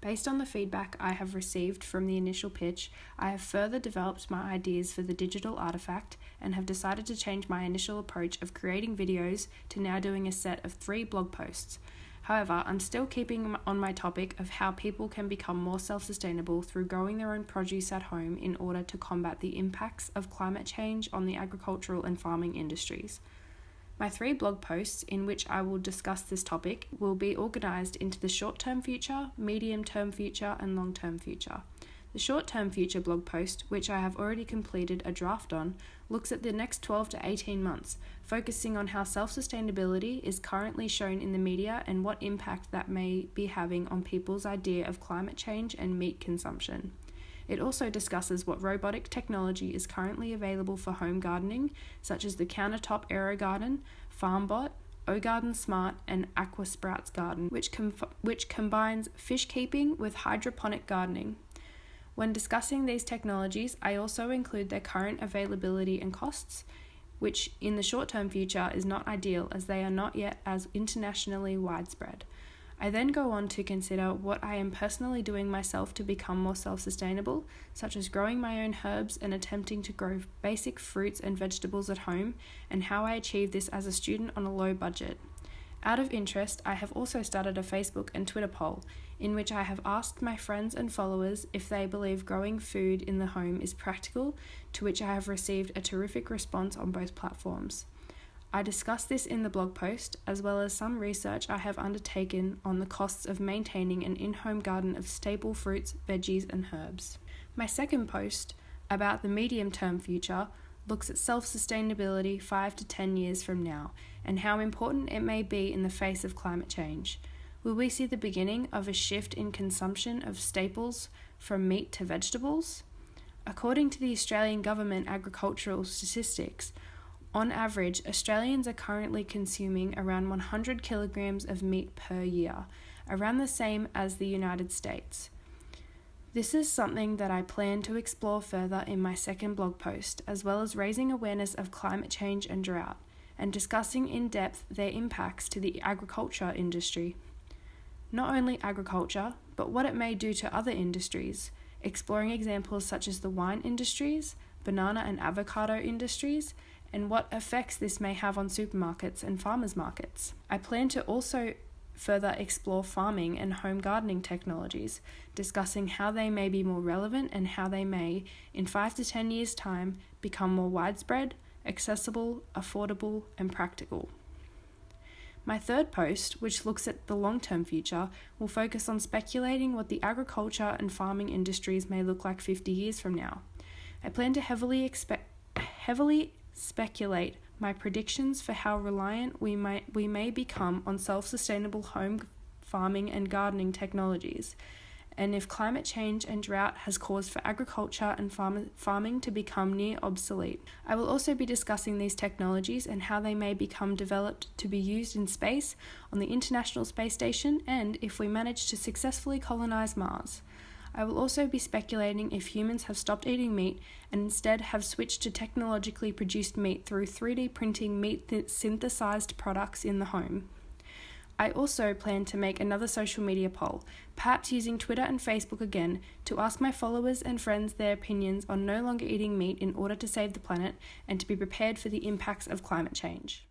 Based on the feedback I have received from the initial pitch, I have further developed my ideas for the digital artifact and have decided to change my initial approach of creating videos to now doing a set of 3 blog posts. However, I'm still keeping on my topic of how people can become more self-sustainable through growing their own produce at home in order to combat the impacts of climate change on the agricultural and farming industries. My 3 blog posts, in which I will discuss this topic, will be organised into the short-term future, medium-term future, and long-term future. The short-term future blog post, which I have already completed a draft on, looks at the next 12 to 18 months, focusing on how self-sustainability is currently shown in the media and what impact that may be having on people's idea of climate change and meat consumption. It also discusses what robotic technology is currently available for home gardening, such as the Countertop Aero Garden, FarmBot, OGarden Smart, and AquaSprouts Garden, which combines fish keeping with hydroponic gardening. When discussing these technologies, I also include their current availability and costs, which in the short-term future is not ideal as they are not yet as internationally widespread. I then go on to consider what I am personally doing myself to become more self-sustainable, such as growing my own herbs and attempting to grow basic fruits and vegetables at home, and how I achieve this as a student on a low budget. Out of interest, I have also started a Facebook and Twitter poll, in which I have asked my friends and followers if they believe growing food in the home is practical, to which I have received a terrific response on both platforms. I discuss this in the blog post, as well as some research I have undertaken on the costs of maintaining an in-home garden of staple fruits, veggies, and herbs. My second post, about the medium-term future, looks at self-sustainability 5 to 10 years from now, and how important it may be in the face of climate change. Will we see the beginning of a shift in consumption of staples from meat to vegetables? According to the Australian Government Agricultural Statistics, on average, Australians are currently consuming around 100 kilograms of meat per year, around the same as the United States. This is something that I plan to explore further in my second blog post, as well as raising awareness of climate change and drought, and discussing in depth their impacts to the agriculture industry. Not only agriculture, but what it may do to other industries, exploring examples such as the wine industries, banana and avocado industries, and what effects this may have on supermarkets and farmers markets. I plan to also further explore farming and home gardening technologies, discussing how they may be more relevant and how they may, in 5 to 10 years' time, become more widespread, accessible, affordable, and practical. My third post, which looks at the long-term future, will focus on speculating what the agriculture and farming industries may look like 50 years from now. I plan to heavily speculate my predictions for how reliant we may become on self-sustainable home farming and gardening technologies, and if climate change and drought has caused for agriculture and farming to become near obsolete. I will also be discussing these technologies and how they may become developed to be used in space, on the International Space Station, and if we manage to successfully colonize Mars. I will also be speculating if humans have stopped eating meat and instead have switched to technologically produced meat through 3D printing meat synthesized products in the home. I also plan to make another social media poll, perhaps using Twitter and Facebook again, to ask my followers and friends their opinions on no longer eating meat in order to save the planet and to be prepared for the impacts of climate change.